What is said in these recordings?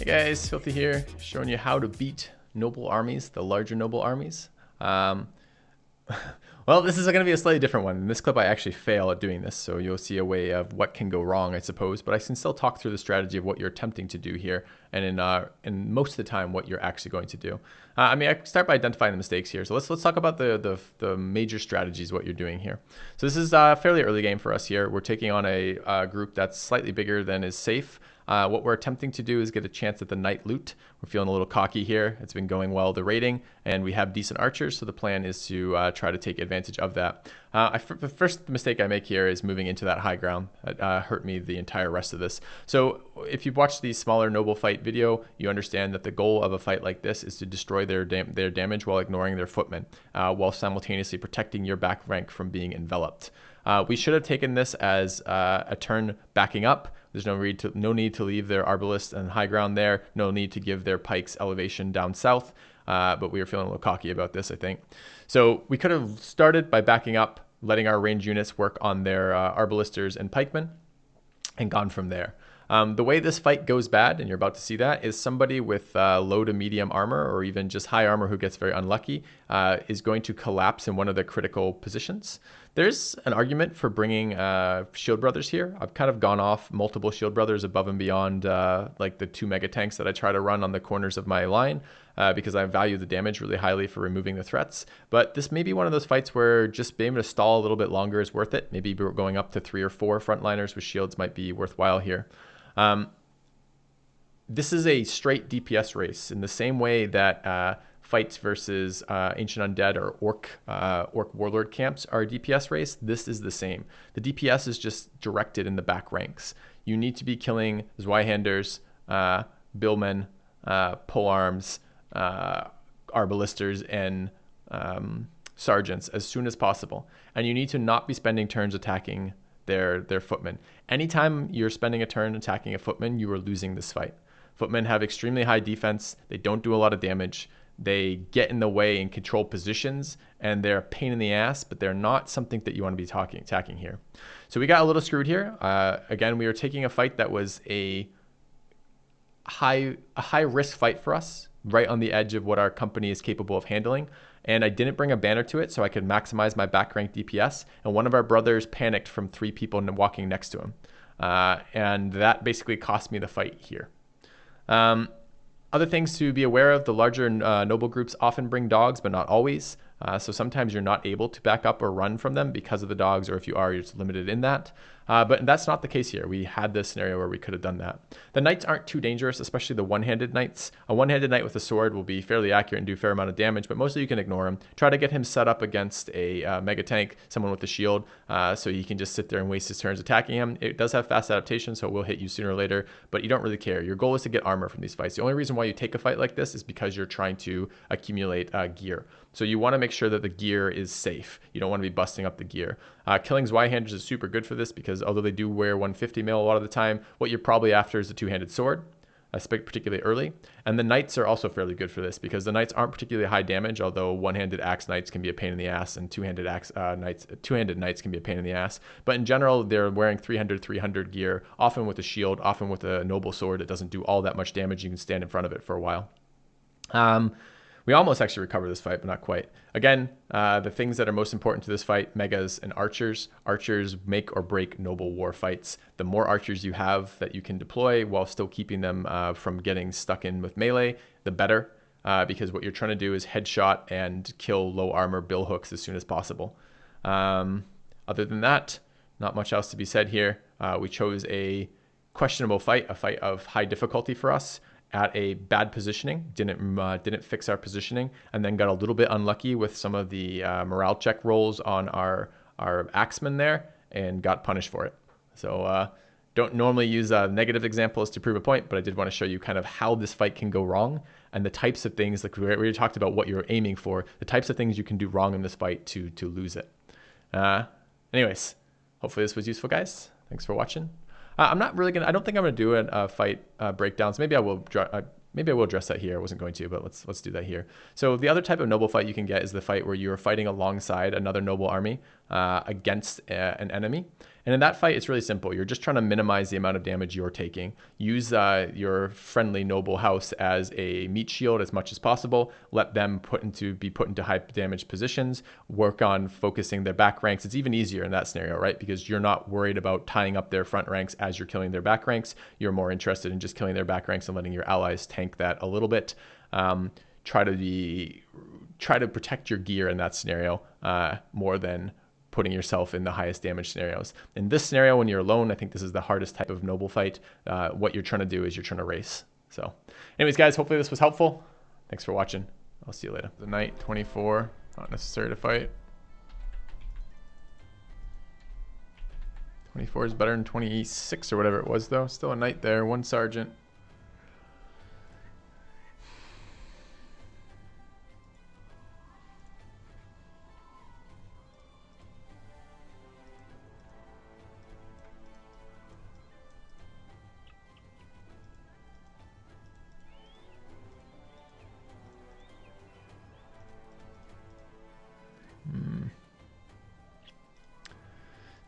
Guys, Filthy here, showing you how to beat noble armies, the larger noble armies. Well, this is going to be a slightly different one. In this clip, I actually fail at doing this, so you'll see a way of what can go wrong, I suppose. But I can still talk through the strategy of what you're attempting to do here, and in most of the time, what you're actually going to do. I start by identifying the mistakes here. So let's talk about the major strategies, what you're doing here. So this is a fairly early game for us here. We're taking on a group that's slightly bigger than is safe. What we're attempting to do is get a chance at the knight loot. We're feeling a little cocky here. It's been going well, the raiding, and we have decent archers, so the plan is to try to take advantage of that. The first mistake I make here is moving into that high ground. That hurt me the entire rest of this. So if you've watched the smaller noble fight video, you understand that the goal of a fight like this is to destroy their damage while ignoring their footmen, while simultaneously protecting your back rank from being enveloped. We should have taken this as a turn backing up. There's no need to leave their arbalists and high ground there. No need to give their pikes elevation down south. But we were feeling a little cocky about this, I think. So we could have started by backing up, letting our range units work on their arbalisters and pikemen, and gone from there. The way this fight goes bad, and you're about to see that, is somebody with low to medium armor, or even just high armor who gets very unlucky, is going to collapse in one of the critical positions. There's an argument for bringing shield brothers here. I've kind of gone off multiple shield brothers above and beyond like the 2 mega tanks that I try to run on the corners of my line, because I value the damage really highly for removing the threats. But this may be one of those fights where just being able to stall a little bit longer is worth it. Maybe going up to 3 or 4 frontliners with shields might be worthwhile here. This is a straight DPS race in the same way that fights versus Ancient Undead or Orc Warlord camps are a DPS race. This is the same. The DPS is just directed in the back ranks. You need to be killing Zweihanders, Billmen, Polearms, Arbalisters, and Sergeants as soon as possible. And you need to not be spending turns attacking their footmen. Anytime you're spending a turn attacking a footman, you are losing this fight. Footmen have extremely high defense. They don't do a lot of damage. They get in the way and control positions, and they're a pain in the ass, but they're not something that you want to be attacking here. So we got a little screwed here. Again, we were taking a fight that was a high risk fight for us, right on the edge of what our company is capable of handling. And I didn't bring a banner to it so I could maximize my back rank DPS. And one of our brothers panicked from 3 people walking next to him. And that basically cost me the fight here. Other things to be aware of: the larger noble groups often bring dogs, but not always. So sometimes you're not able to back up or run from them because of the dogs, or if you are, you're just limited in that. But that's not the case here. We had this scenario where we could have done that. The knights aren't too dangerous, especially the one-handed knights. A one-handed knight with a sword will be fairly accurate and do a fair amount of damage, but mostly you can ignore him. Try to get him set up against a mega tank, someone with a shield, so he can just sit there and waste his turns attacking him. It does have fast adaptation, so it will hit you sooner or later, but you don't really care. Your goal is to get armor from these fights. The only reason why you take a fight like this is because you're trying to accumulate gear. So you want to make sure that the gear is safe. You don't want to be busting up the gear. Killing Zweihanders is super good for this because although they do wear 150 mil a lot of the time, what you're probably after is a 2-handed sword, particularly early. And the knights are also fairly good for this because the knights aren't particularly high damage, although one-handed axe knights can be a pain in the ass, and two-handed knights can be a pain in the ass. But in general, they're wearing 300 gear, often with a shield, often with a noble sword that doesn't do all that much damage. You can stand in front of it for a while. We almost actually recover this fight, but not quite. Again, the things that are most important to this fight: megas and archers. Archers make or break noble war fights. The more archers you have that you can deploy while still keeping them from getting stuck in with melee, the better, because what you're trying to do is headshot and kill low armor billhooks as soon as possible. Other than that, not much else to be said here. We chose a questionable fight, a fight of high difficulty for us, at a bad positioning, didn't fix our positioning, and then got a little bit unlucky with some of the morale check rolls on our axemen there, and got punished for it. So don't normally use negative examples to prove a point, but I did want to show you kind of how this fight can go wrong, and the types of things, like we already talked about what you're aiming for, the types of things you can do wrong in this fight to lose it. Anyways, hopefully this was useful, guys. Thanks for watching. I'm not really gonna. I don't think I'm gonna do a fight breakdowns. Maybe I will. Maybe I will address that here. I wasn't going to, but let's do that here. So the other type of noble fight you can get is the fight where you're fighting alongside another noble army against an enemy, And in that fight, it's really simple. You're just trying to minimize the amount of damage you're taking. Use your friendly noble house as a meat shield as much as possible. Let them be put into high damage positions. Work on focusing their back ranks. It's even easier in that scenario, right? Because you're not worried about tying up their front ranks as you're killing their back ranks. You're more interested in just killing their back ranks and letting your allies tank that a little bit. Try to protect your gear in that scenario more than putting yourself in the highest damage scenarios. In this scenario, when you're alone, I think this is the hardest type of noble fight. What you're trying to do is you're trying to race. So anyways, guys, hopefully this was helpful. Thanks for watching. I'll see you later. The knight 24, not necessary to fight. 24 is better than 26 or whatever it was though. Still a knight there, 1 sergeant. Hmm.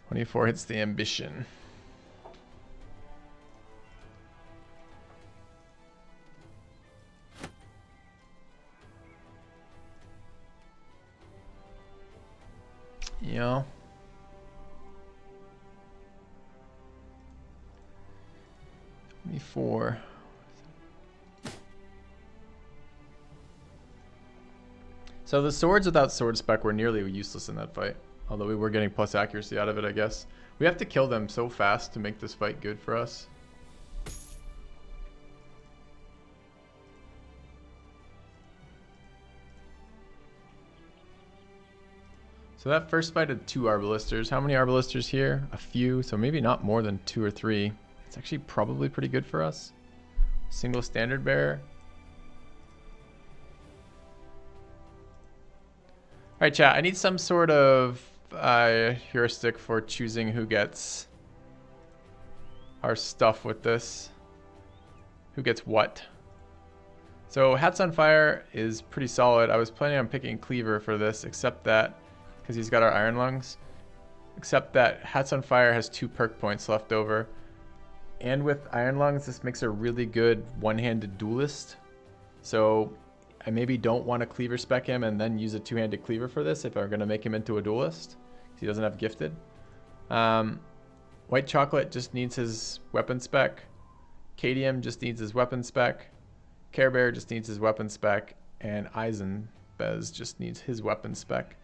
24 hits the ambition. Yeah. .24. So the swords without sword spec were nearly useless in that fight. Although we were getting plus accuracy out of it, I guess. We have to kill them so fast to make this fight good for us. So that first fight had 2 Arbalisters. How many Arbalisters here? A few, so maybe not more than 2 or 3. It's actually probably pretty good for us. Single standard bearer. Alright, chat, I need some sort of heuristic for choosing who gets our stuff with this. Who gets what? So Hats on Fire is pretty solid. I was planning on picking Cleaver for this, except that, because he's got our Iron Lungs, except that Hats on Fire has 2 perk points left over. And with Iron Lungs, this makes a really good one-handed duelist. So I maybe don't want to Cleaver spec him and then use a 2-handed Cleaver for this if I'm going to make him into a duelist. He doesn't have gifted. White Chocolate just needs his weapon spec. Cadium just needs his weapon spec. Care Bear just needs his weapon spec. And Eisenbez just needs his weapon spec.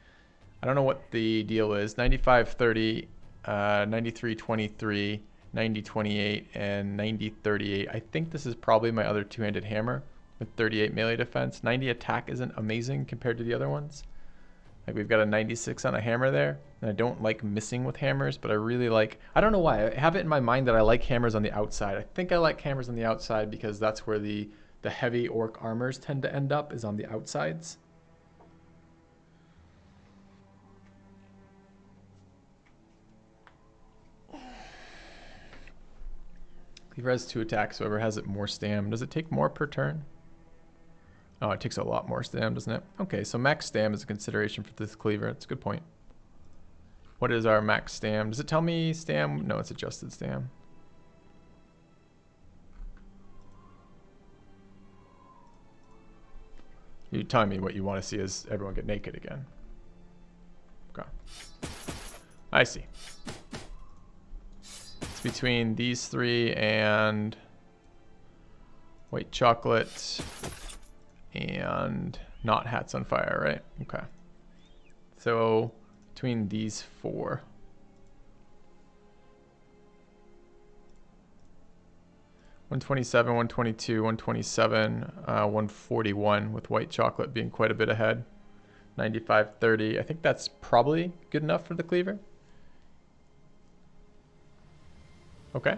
I don't know what the deal is. 95-30, 93-23, 90-28, and 90-38. I think this is probably my other 2-handed hammer with 38 melee defense. 90 attack isn't amazing compared to the other ones. Like we've got a 96 on a hammer there. And I don't like missing with hammers, but I really like, I don't know why. I have it in my mind that I like hammers on the outside. I think I like hammers on the outside because that's where the heavy orc armors tend to end up, is on the outsides. Cleaver has 2 attacks, whoever has it more stam. Does it take more per turn? Oh, it takes a lot more stam, doesn't it? Okay, so max stam is a consideration for this Cleaver. That's a good point. What is our max stam? Does it tell me stam? No, it's adjusted stam. You're telling me what you want to see is everyone get naked again. Okay. I see. It's between these 3 and White Chocolate and not Hats on Fire, right? Okay. So between these 4. $127, $122, $127, $141 with White Chocolate being quite a bit ahead. $95.30. I think that's probably good enough for the Cleaver. Okay.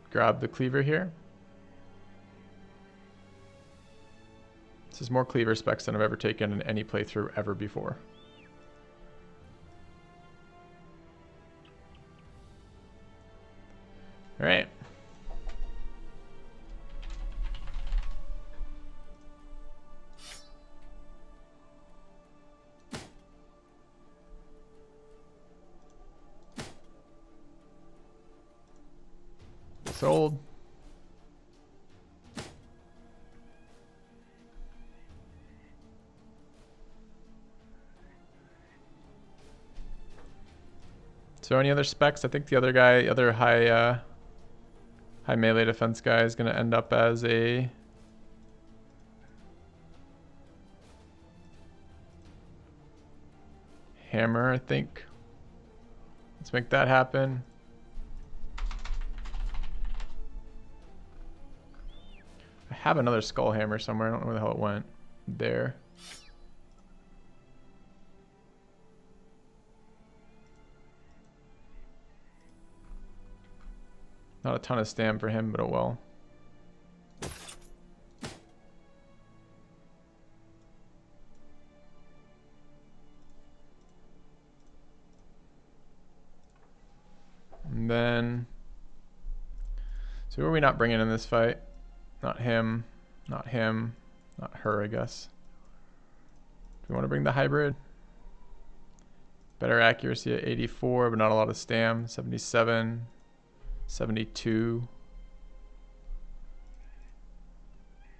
Grab the Cleaver here. This is more Cleaver specs than I've ever taken in any playthrough ever before. All right. Sold. So any other specs? I think the other guy, other high melee defense guy is going to end up as a hammer, I think. Let's make that happen. I have another skull hammer somewhere. I don't know where the hell it went. There. Not a ton of stam for him, but oh well. And then, so who are we not bringing in this fight? Not him, not him, not her, I guess. Do we want to bring the hybrid? Better accuracy at 84, but not a lot of stam. 77, 72.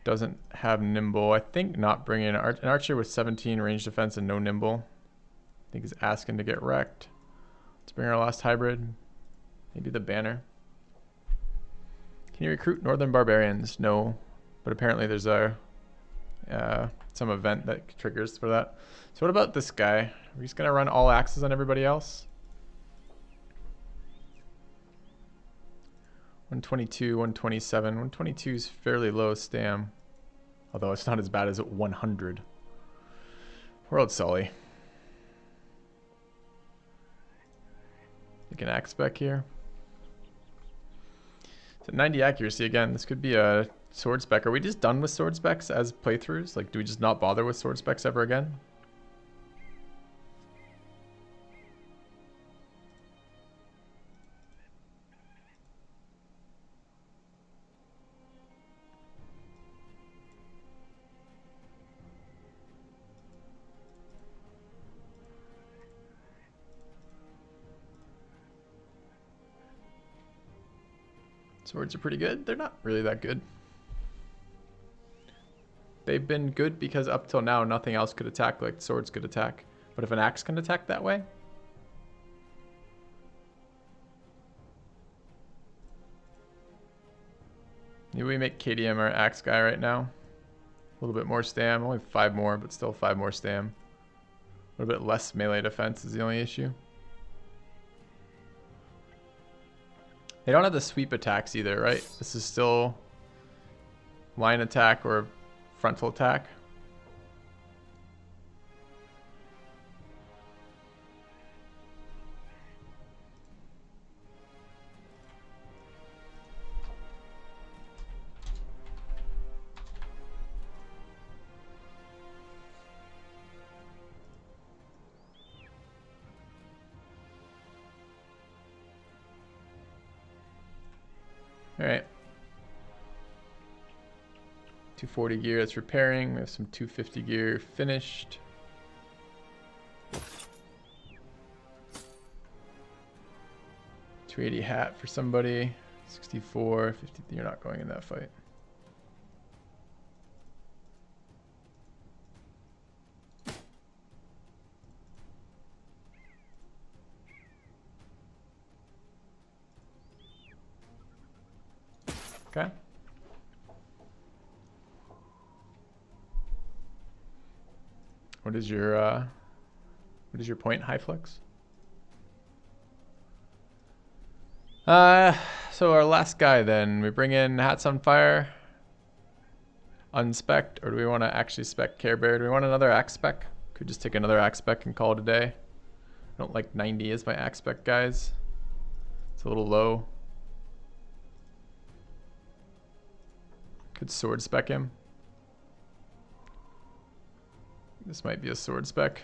Doesn't have nimble. I think not bringing an archer with 17 range defense and no nimble. I think he's asking to get wrecked. Let's bring our last hybrid. Maybe the banner. Can you recruit Northern Barbarians? No, but apparently there's a some event that triggers for that. So what about this guy? Are we just gonna run all axes on everybody else? 122, 127. 122 is fairly low stam, although it's not as bad as 100. World Sully. Take an axe spec here. So 90 accuracy again. This could be a sword spec. Are we just done with sword specs as playthroughs? Like, do we just not bother with sword specs ever again? Swords are pretty good. They're not really that good. They've been good because up till now, nothing else could attack like swords could attack. But if an axe can attack that way, maybe we make KDM our axe guy right now. A little bit more stam, only 5 more, but still 5 more stam. A little bit less melee defense is the only issue. They don't have the sweep attacks either, right? This is still line attack or frontal attack. All right. 240 gear that's repairing. We have some 250 gear finished. $280 hat for somebody. 64, 50. You're not going in that fight. Okay. What is your point, high flex? So our last guy then, we bring in Hats on Fire, unspec'd, or do we want to actually spec Care Bear? Do we want another axe spec? Could just take another axe spec and call it a day. I don't like 90 as my axe spec guys. It's a little low. Could sword spec him. This might be a sword spec.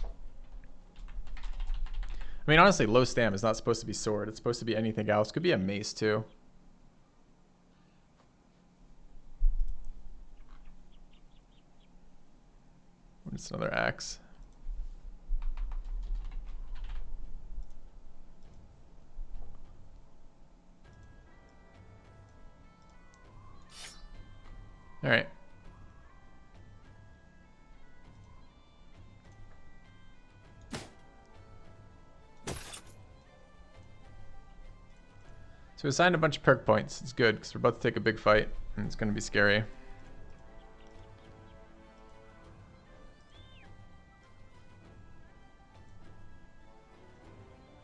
I mean, honestly, low stam is not supposed to be sword. It's supposed to be anything else. Could be a mace too. Or just another axe. All right. So we assigned a bunch of perk points. It's good because we're about to take a big fight and it's going to be scary.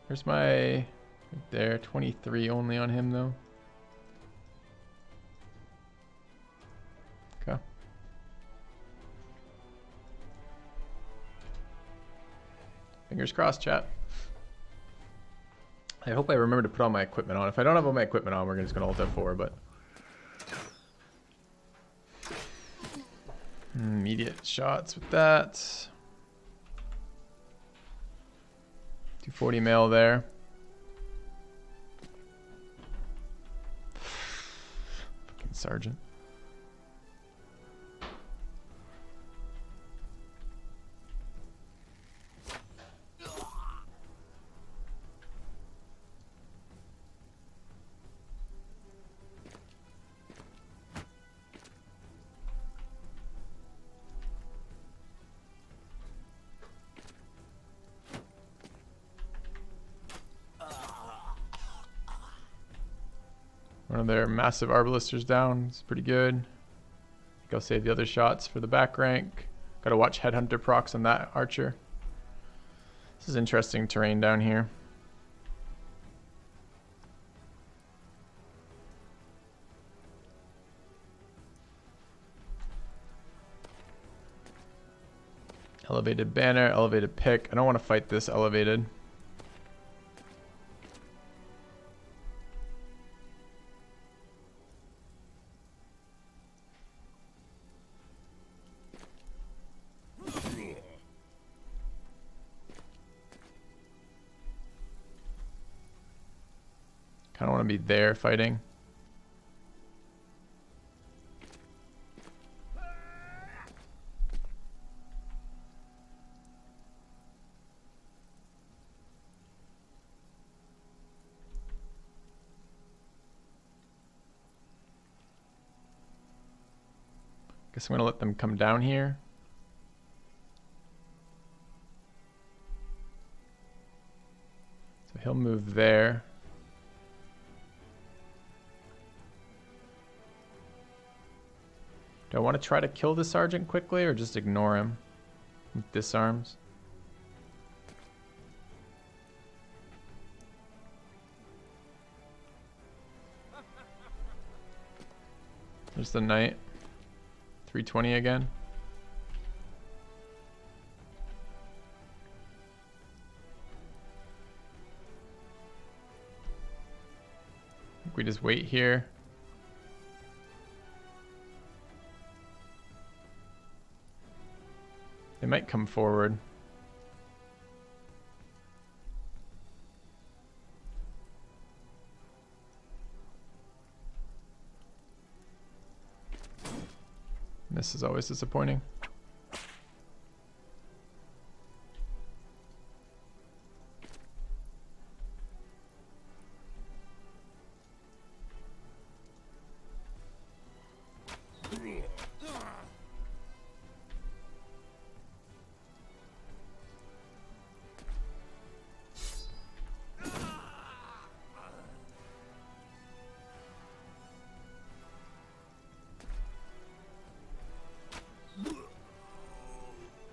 Where's my... right there, 23 only on him though. Okay. Fingers crossed, chat. I hope I remember to put all my equipment on. If I don't have all my equipment on, we're just going to ult F4, but... immediate shots with that. 240 mail there. Fucking sergeant. One of their massive arbalisters down. It's pretty good. Go save the other shots for the back rank. Gotta watch Headhunter procs on that archer. This is interesting terrain down here. Elevated banner, elevated pick. I don't want to fight this elevated. Kind of want to be there fighting. Guess I'm gonna let them come down here. So he'll move there. Do I want to try to kill the sergeant quickly or just ignore him with disarms? There's the knight. 320 again. I think we just wait here. They might come forward. This is always disappointing.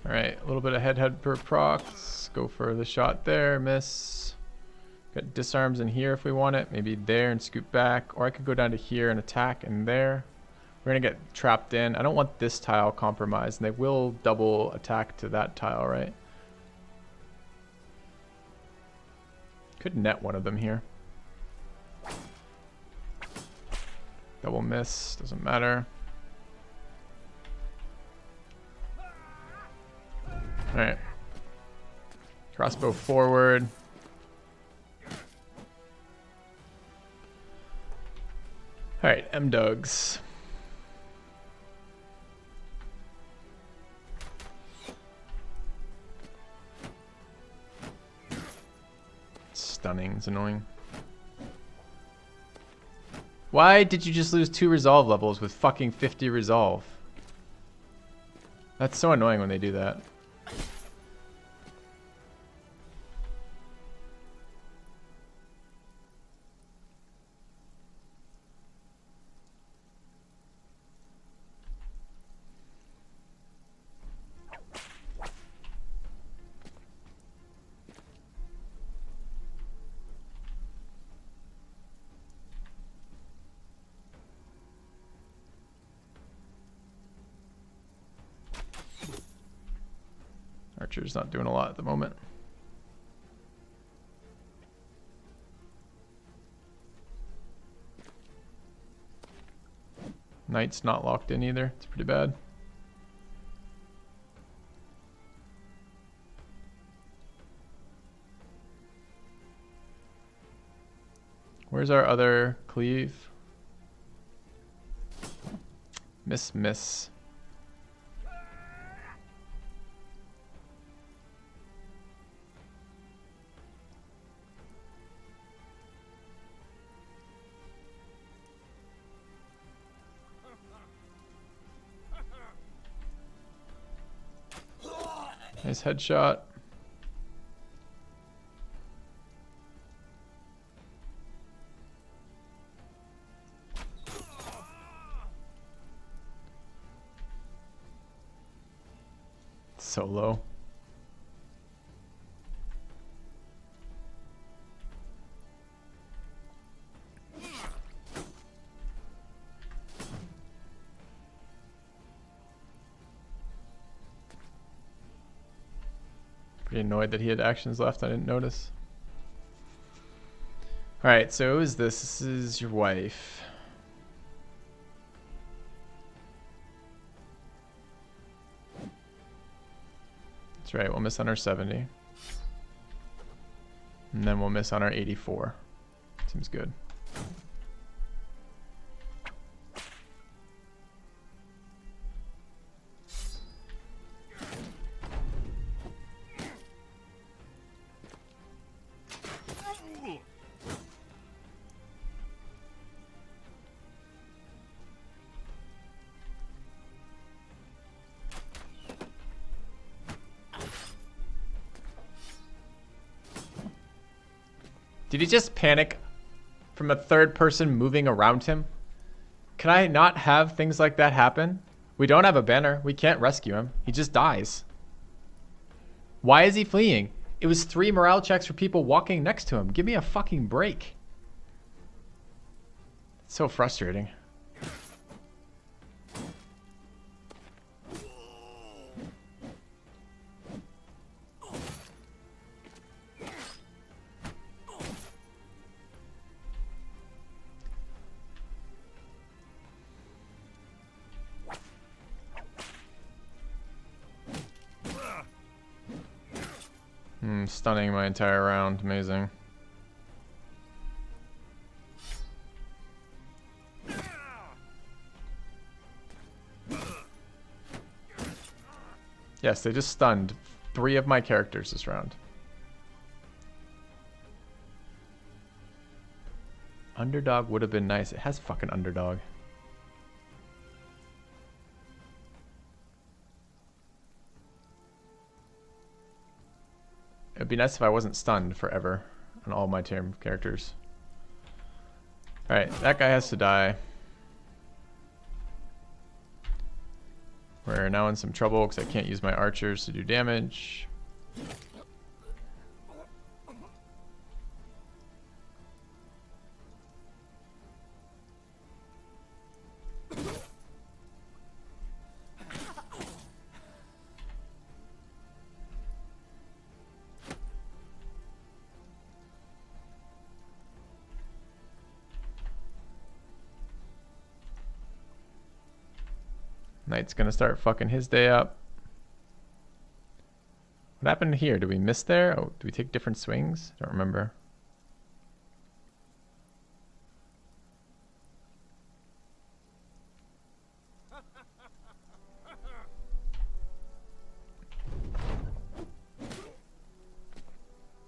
Alright, a little bit of head per procs. Go for the shot there, miss. Got disarms in here if we want it. Maybe there and scoot back. Or I could go down to here and attack in there. We're going to get trapped in. I don't want this tile compromised. And they will double attack to that tile, right? Could net one of them here. Double miss, doesn't matter. Alright. Crossbow forward. Alright, M-Dogs. Stunning, it's annoying. Why did you just lose 2 resolve levels with fucking 50 resolve? That's so annoying when they do that. Archer's not doing a lot at the moment. Knight's not locked in either. It's pretty bad. Where's our other cleave? Miss. Nice headshot. So low. Pretty annoyed that he had actions left. I didn't notice. Alright, so who is this? This is your wife. That's right, we'll miss on our 70. And then we'll miss on our 84. Seems good. Did he just panic from a third person moving around him? Can I not have things like that happen? We don't have a banner. We can't rescue him. He just dies. Why is he fleeing? It was 3 morale checks for people walking next to him. Give me a fucking break. It's so frustrating. Stunning my entire round. Amazing. Yes, they just stunned 3 of my characters this round. Underdog would have been nice. It has fucking underdog. It'd be nice if I wasn't stunned forever on all my team characters. Alright, that guy has to die. We're now in some trouble because I can't use my archers to do damage. Knight's gonna start fucking his day up. What happened here? Did we miss there? Oh, do we take different swings? Don't remember.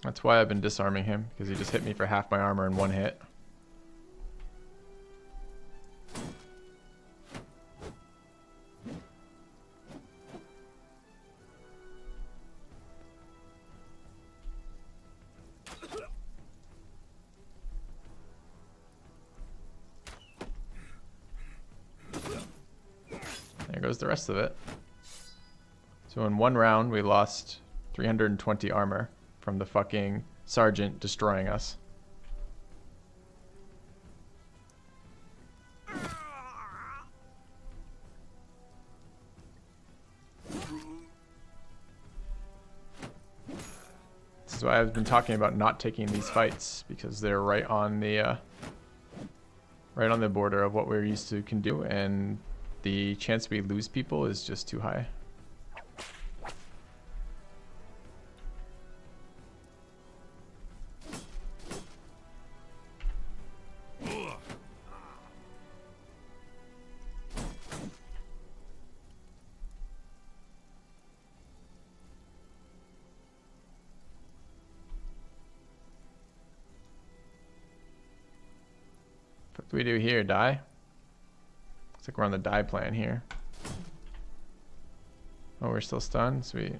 That's why I've been disarming him, because he just hit me for half my armor in 1 hit. There goes the rest of it. So in one round, we lost 320 armor from the fucking sergeant destroying us. This is why I've been talking about not taking these fights, because they're right on the border of what we're used to can do, and the chance we lose people is just too high. What do we do here? Die? Looks like we're on the die plan here. Oh, we're still stunned? Sweet.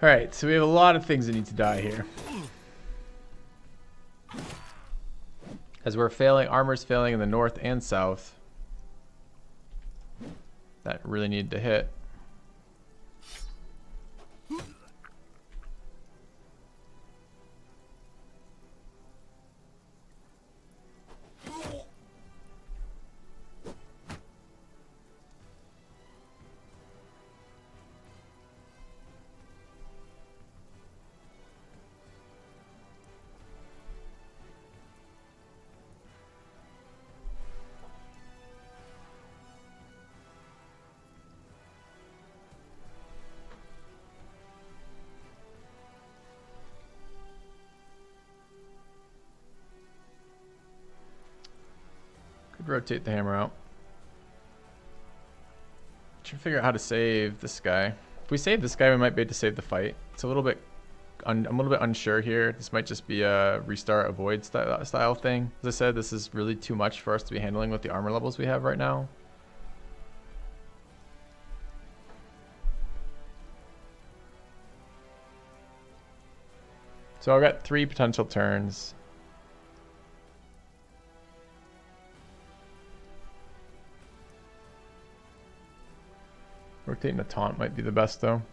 Alright, so we have a lot of things that need to die here. As we're failing, armor's failing in the north and south. That really needed to hit. Rotate the hammer out. Trying to figure out how to save this guy. If we save this guy, we might be able to save the fight. It's a little bit, I'm a little bit unsure here. This might just be a restart avoid style thing. As I said, this is really too much for us to be handling with the armor levels we have right now. So I've got 3 potential turns. Rotating a taunt might be the best though.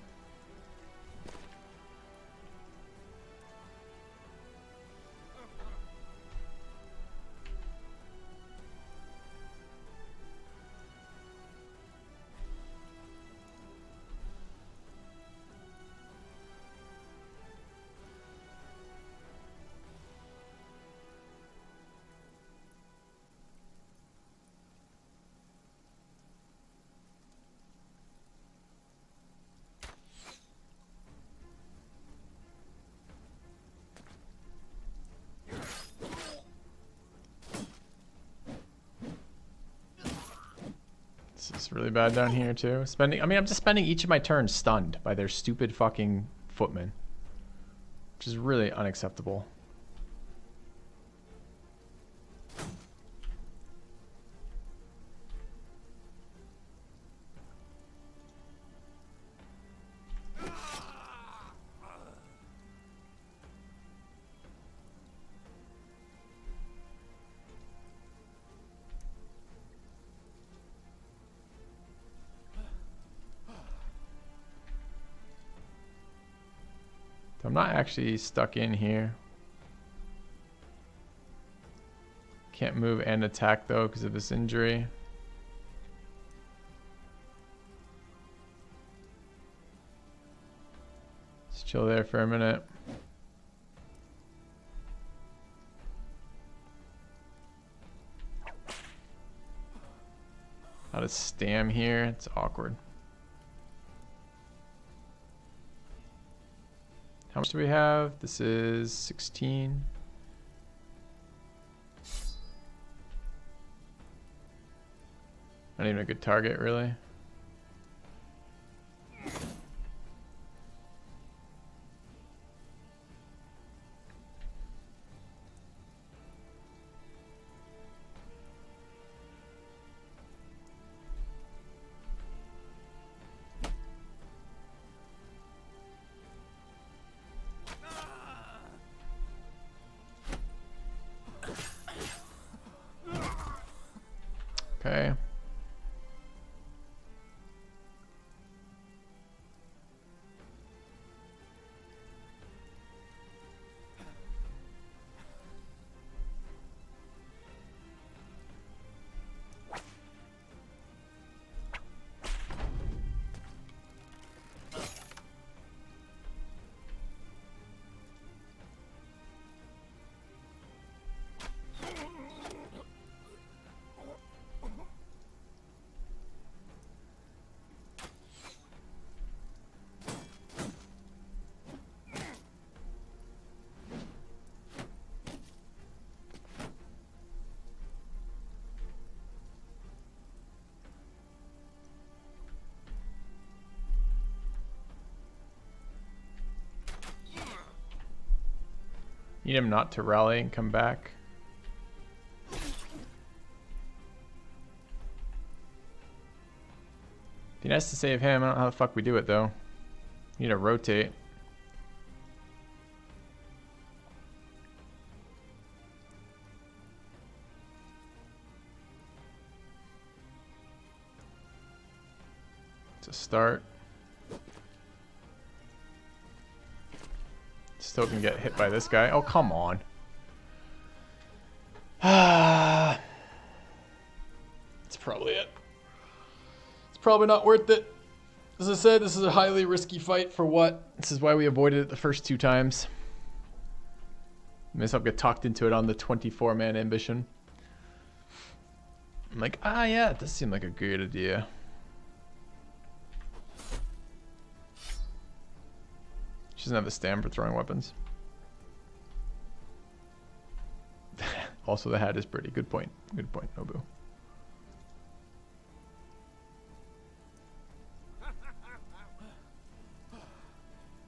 This is really bad down here too. I'm just spending each of my turns stunned by their stupid fucking footmen, which is really unacceptable. I'm not actually stuck in here. Can't move and attack though because of this injury. Just chill there for a minute. Out of stam here. It's awkward. How much do we have? This is 16. Not even a good target, really. Okay. Need him not to rally and come back. Be nice to save him. I don't know how the fuck we do it though. Need to rotate. To start. Still can get hit by this guy. Oh, come on. That's probably it. It's probably not worth it. As I said, this is a highly risky fight for what? This is why we avoided it the first 2 times. Myself get talked into it on the 24-man ambition. I'm like, yeah, it does seem like a good idea. She doesn't have the stam for throwing weapons. Also, the hat is pretty. Good point. Good point, Nobu.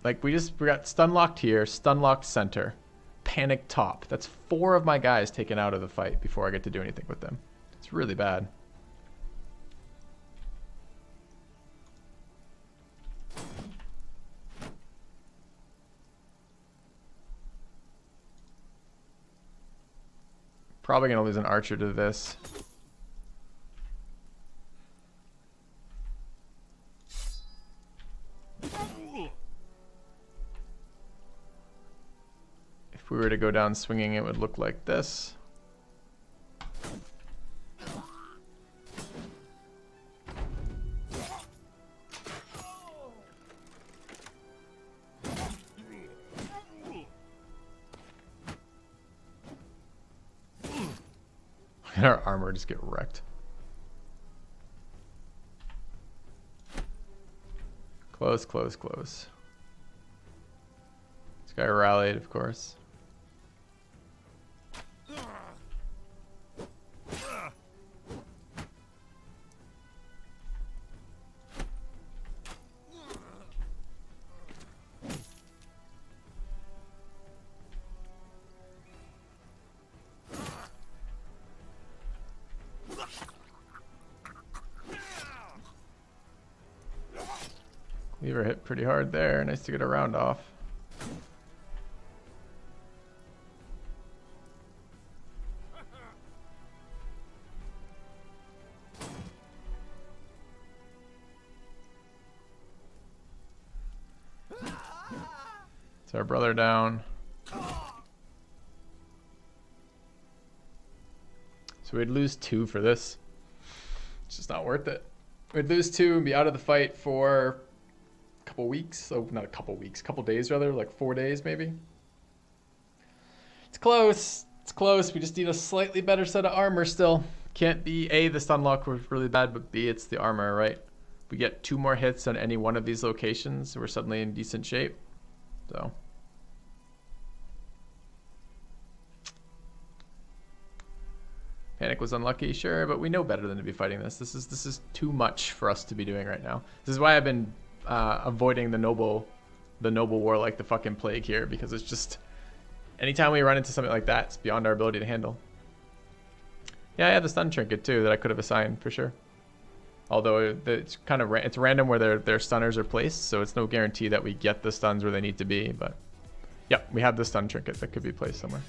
Like, we got stun locked here, stun locked center, panic top. That's 4 of my guys taken out of the fight before I get to do anything with them. It's really bad. Probably gonna lose an archer to this. If we were to go down swinging, it would look like this. And our armor just get wrecked. Close, close, close. This guy rallied, of course. Cleaver hit pretty hard there. Nice to get a round off. It's our brother down. So we'd lose 2 for this. It's just not worth it. We'd lose 2 and be out of the fight for couple weeks. So not a couple weeks, couple days rather, like 4 days maybe. It's close. It's close. We just need a slightly better set of armor still. Can't be A, the stun lock was really bad, but B, it's the armor, right? If we get 2 more hits on any one of these locations, we're suddenly in decent shape. So. Panic was unlucky, sure, but we know better than to be fighting this. This is too much for us to be doing right now. This is why I've been avoiding the noble war like the fucking plague here, because it's just anytime we run into something like that, it's beyond our ability to handle. Yeah, I have the stun trinket too that I could have assigned for sure. Although it's kind of it's random where their stunners are placed, so it's no guarantee that we get the stuns where they need to be. But yep, we have the stun trinket that could be placed somewhere.